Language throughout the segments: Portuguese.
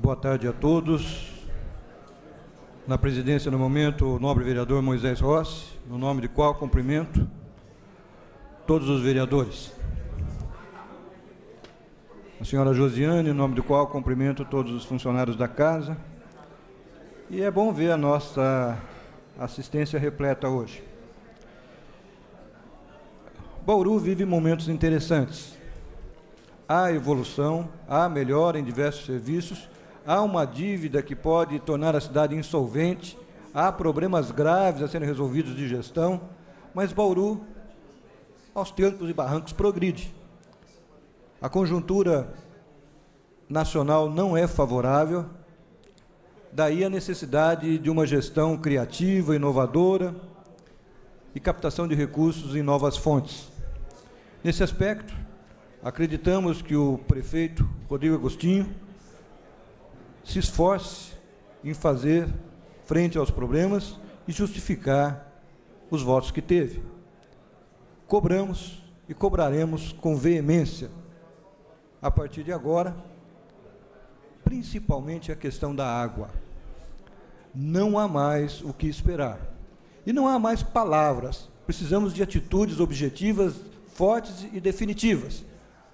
Boa tarde a todos. Na presidência, no momento, o nobre vereador Moisés Rossi, no nome de qual cumprimento todos os vereadores. A senhora Josiane, em nome do qual cumprimento todos os funcionários da casa. E é bom ver a nossa assistência repleta hoje. Bauru vive momentos interessantes. Há evolução, há melhora em diversos serviços, há uma dívida que pode tornar a cidade insolvente, há problemas graves a serem resolvidos de gestão, mas Bauru, aos trancos e barrancos, progride. A conjuntura nacional não é favorável, daí a necessidade de uma gestão criativa, inovadora e captação de recursos em novas fontes. Nesse aspecto, acreditamos que o prefeito Rodrigo Agostinho se esforce em fazer frente aos problemas e justificar os votos que teve. Cobramos e cobraremos com veemência, a partir de agora, principalmente a questão da água. Não há mais o que esperar. E não há mais palavras. Precisamos de atitudes objetivas, fortes e definitivas,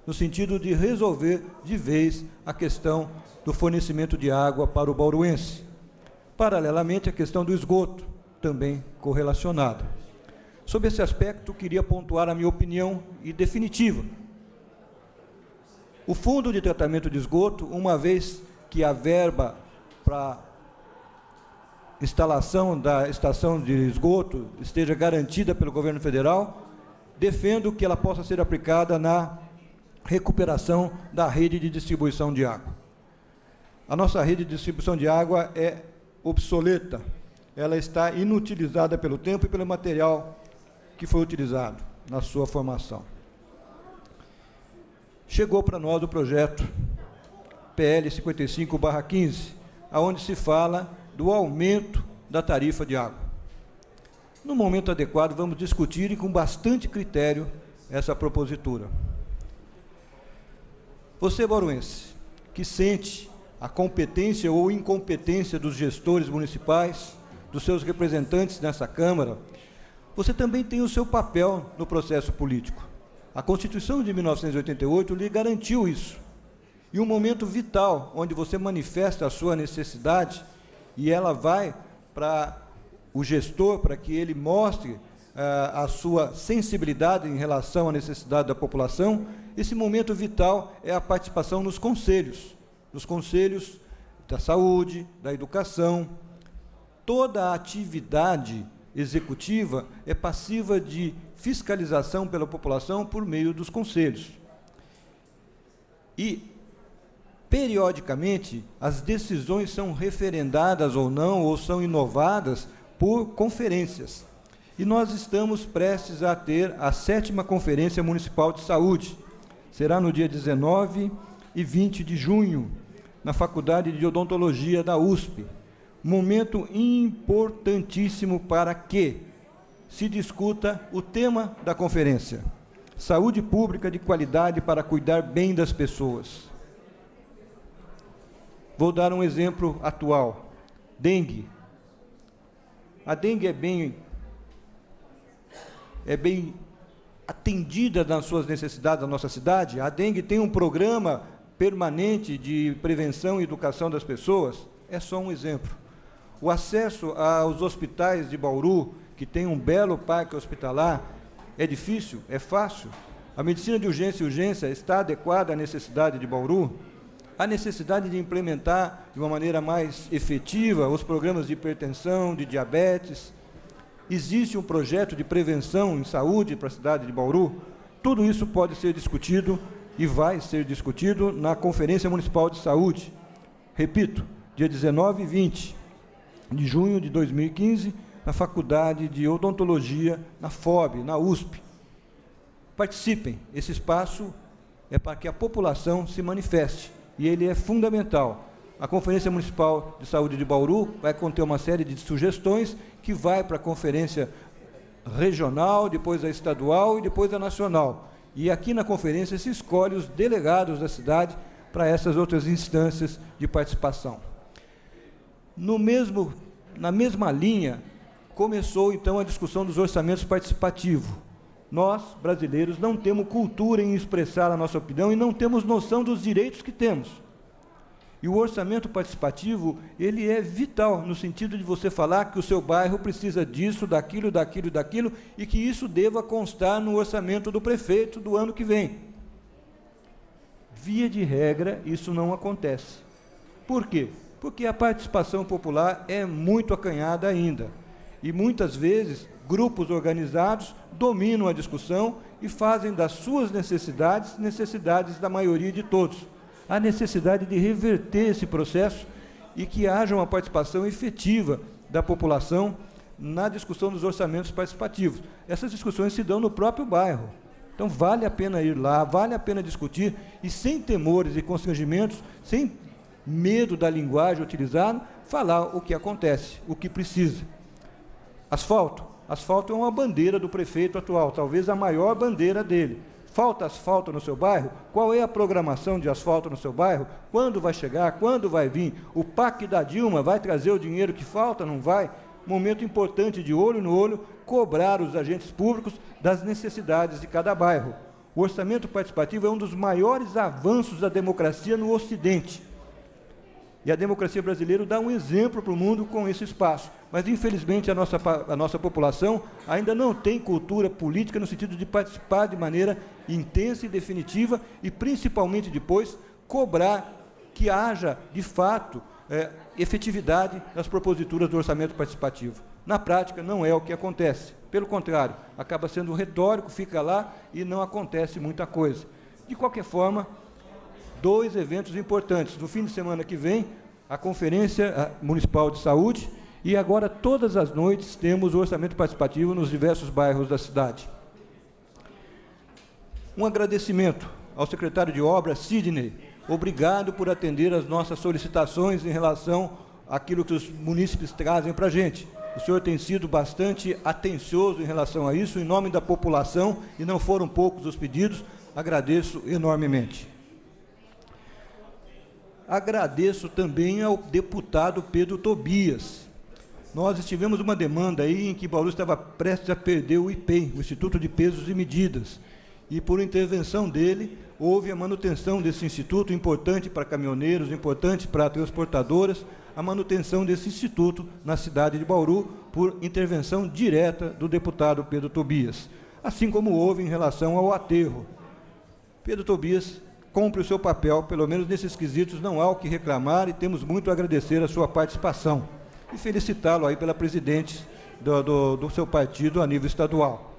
no sentido de resolver de vez a questão do fornecimento de água para o bauruense. Paralelamente, a questão do esgoto, também correlacionada. Sobre esse aspecto, queria pontuar a minha opinião e definitiva. O Fundo de Tratamento de Esgoto, uma vez que a verba para instalação da estação de esgoto esteja garantida pelo governo federal, defendo que ela possa ser aplicada na recuperação da rede de distribuição de água. A nossa rede de distribuição de água é obsoleta, ela está inutilizada pelo tempo e pelo material que foi utilizado na sua formação. Chegou para nós o projeto PL 55/15, onde se fala do aumento da tarifa de água. No momento adequado, vamos discutir e com bastante critério essa propositura. Você, bauruense, que sente a competência ou incompetência dos gestores municipais, dos seus representantes nessa Câmara, você também tem o seu papel no processo político. A Constituição de 1988 lhe garantiu isso. E um momento vital, onde você manifesta a sua necessidade e ela vai para o gestor, para que ele mostre a sua sensibilidade em relação à necessidade da população, esse momento vital é a participação nos conselhos da saúde, da educação. Toda a atividade executiva é passiva de fiscalização pela população por meio dos conselhos. E, periodicamente, as decisões são referendadas ou não, ou são inovadas por conferências. E nós estamos prestes a ter a 7ª Conferência Municipal de Saúde. Será no dia 19 e 20 de junho, na Faculdade de Odontologia da USP. Momento importantíssimo para que se discuta o tema da conferência: saúde pública de qualidade para cuidar bem das pessoas. Vou dar um exemplo atual: dengue. A dengue é bem atendida nas suas necessidades da nossa cidade. A dengue tem um programa permanente de prevenção e educação das pessoas. É só um exemplo. O acesso aos hospitais de Bauru, que tem um belo parque hospitalar, é difícil? É fácil? A medicina de urgência e urgência está adequada à necessidade de Bauru? A necessidade de implementar de uma maneira mais efetiva os programas de hipertensão, de diabetes. Existe um projeto de prevenção em saúde para a cidade de Bauru? Tudo isso pode ser discutido e vai ser discutido na Conferência Municipal de Saúde. Repito, dia 19 e 20 de junho de 2015, na Faculdade de Odontologia, na FOB, na USP. Participem, esse espaço é para que a população se manifeste, e ele é fundamental. A Conferência Municipal de Saúde de Bauru vai conter uma série de sugestões que vai para a conferência regional, depois a estadual e depois a nacional. E aqui na conferência se escolhe os delegados da cidade para essas outras instâncias de participação. Na mesma linha, começou então a discussão dos orçamentos participativos. Nós, brasileiros, não temos cultura em expressar a nossa opinião e não temos noção dos direitos que temos. E o orçamento participativo, ele é vital, no sentido de você falar que o seu bairro precisa disso, daquilo, daquilo, daquilo, e que isso deva constar no orçamento do prefeito do ano que vem. Via de regra, isso não acontece. Por quê? Porque a participação popular é muito acanhada ainda. E muitas vezes, grupos organizados dominam a discussão e fazem das suas necessidades, necessidades da maioria de todos. Há necessidade de reverter esse processo e que haja uma participação efetiva da população na discussão dos orçamentos participativos. Essas discussões se dão no próprio bairro. Então, vale a pena ir lá, vale a pena discutir, e sem temores e constrangimentos, sem medo da linguagem utilizada, falar o que acontece, o que precisa. Asfalto. Asfalto é uma bandeira do prefeito atual, talvez a maior bandeira dele. Falta asfalto no seu bairro? Qual é a programação de asfalto no seu bairro? Quando vai chegar? Quando vai vir? O PAC da Dilma vai trazer o dinheiro que falta? Não vai? Momento importante de olho no olho, cobrar os agentes públicos das necessidades de cada bairro. O orçamento participativo é um dos maiores avanços da democracia no Ocidente. E a democracia brasileira dá um exemplo para o mundo com esse espaço. Mas, infelizmente, a nossa população ainda não tem cultura política no sentido de participar de maneira intensa e definitiva e, principalmente, depois, cobrar que haja, de fato, efetividade nas proposituras do orçamento participativo. Na prática, não é o que acontece. Pelo contrário, acaba sendo retórico, fica lá e não acontece muita coisa. De qualquer forma, 2 eventos importantes. No fim de semana que vem, a Conferência Municipal de Saúde, e agora, todas as noites, temos o orçamento participativo nos diversos bairros da cidade. Um agradecimento ao secretário de Obras, Sidney. Obrigado por atender as nossas solicitações em relação àquilo que os munícipes trazem para a gente. O senhor tem sido bastante atencioso em relação a isso, em nome da população, e não foram poucos os pedidos. Agradeço enormemente. Agradeço também ao deputado Pedro Tobias. Nós tivemos uma demanda aí em que Bauru estava prestes a perder o IPEM, o Instituto de Pesos e Medidas, e por intervenção dele, houve a manutenção desse instituto, importante para caminhoneiros, importante para transportadoras, a manutenção desse instituto na cidade de Bauru, por intervenção direta do deputado Pedro Tobias, assim como houve em relação ao aterro. Pedro Tobias cumpre o seu papel, pelo menos nesses quesitos não há o que reclamar, e temos muito a agradecer a sua participação, e felicitá-lo aí pela presidente do seu partido a nível estadual.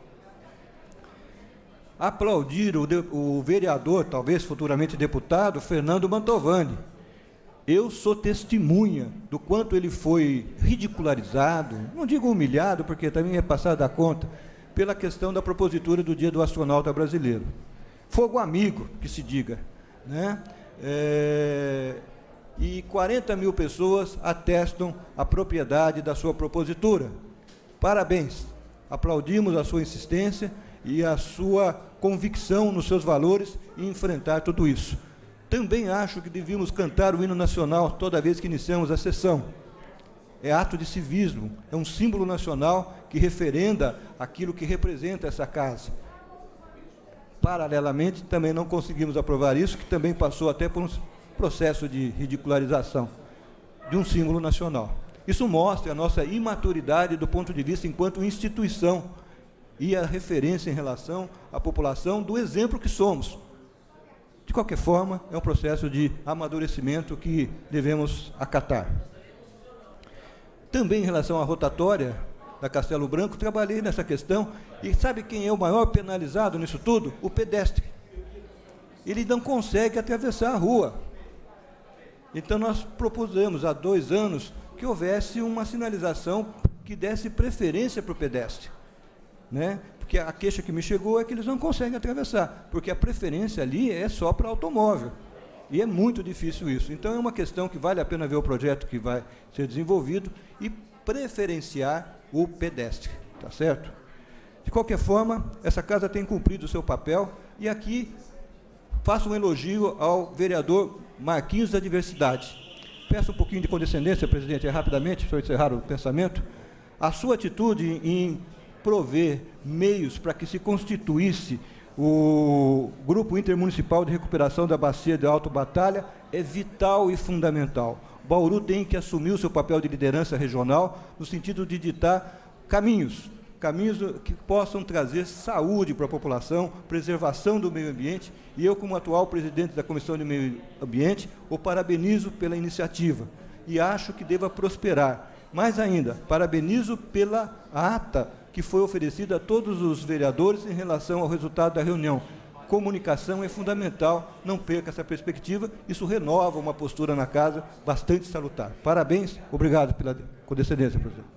Aplaudir o vereador, talvez futuramente deputado, Fernando Mantovani. Eu sou testemunha do quanto ele foi ridicularizado, não digo humilhado, porque também é passado da conta, pela questão da propositura do Dia do Astronauta Brasileiro. Fogo amigo, que se diga, né? E 40 mil pessoas atestam a propriedade da sua propositura. Parabéns, aplaudimos a sua insistência e a sua convicção nos seus valores em enfrentar tudo isso. Também acho que devíamos cantar o hino nacional toda vez que iniciamos a sessão. É ato de civismo, é um símbolo nacional que referenda aquilo que representa essa casa. Paralelamente, também não conseguimos aprovar isso, que também passou até por um processo de ridicularização de um símbolo nacional. Isso mostra a nossa imaturidade do ponto de vista enquanto instituição e a referência em relação à população do exemplo que somos. De qualquer forma, é um processo de amadurecimento que devemos acatar. Também em relação à rotatória da Castelo Branco, trabalhei nessa questão, e sabe quem é o maior penalizado nisso tudo? O pedestre. Ele não consegue atravessar a rua. Então, nós propusemos há 2 anos que houvesse uma sinalização que desse preferência para o pedestre, né? Porque a queixa que me chegou é que eles não conseguem atravessar, porque a preferência ali é só para automóvel, e é muito difícil isso. Então, é uma questão que vale a pena ver o projeto que vai ser desenvolvido e preferenciar o pedestre, tá certo? De qualquer forma, essa casa tem cumprido o seu papel, e aqui faço um elogio ao vereador Marquinhos da Diversidade. Peço um pouquinho de condescendência, presidente, rapidamente, para encerrar o pensamento. A sua atitude em prover meios para que se constituísse o Grupo Intermunicipal de Recuperação da Bacia de Alto Batalha é vital e fundamental. Bauru tem que assumir o seu papel de liderança regional no sentido de ditar caminhos que possam trazer saúde para a população, preservação do meio ambiente, e eu, como atual presidente da Comissão de Meio Ambiente, o parabenizo pela iniciativa e acho que deva prosperar. Mais ainda, parabenizo pela ata que foi oferecida a todos os vereadores em relação ao resultado da reunião. Comunicação é fundamental, não perca essa perspectiva, isso renova uma postura na casa bastante salutar. Parabéns, obrigado pela condescendência, presidente.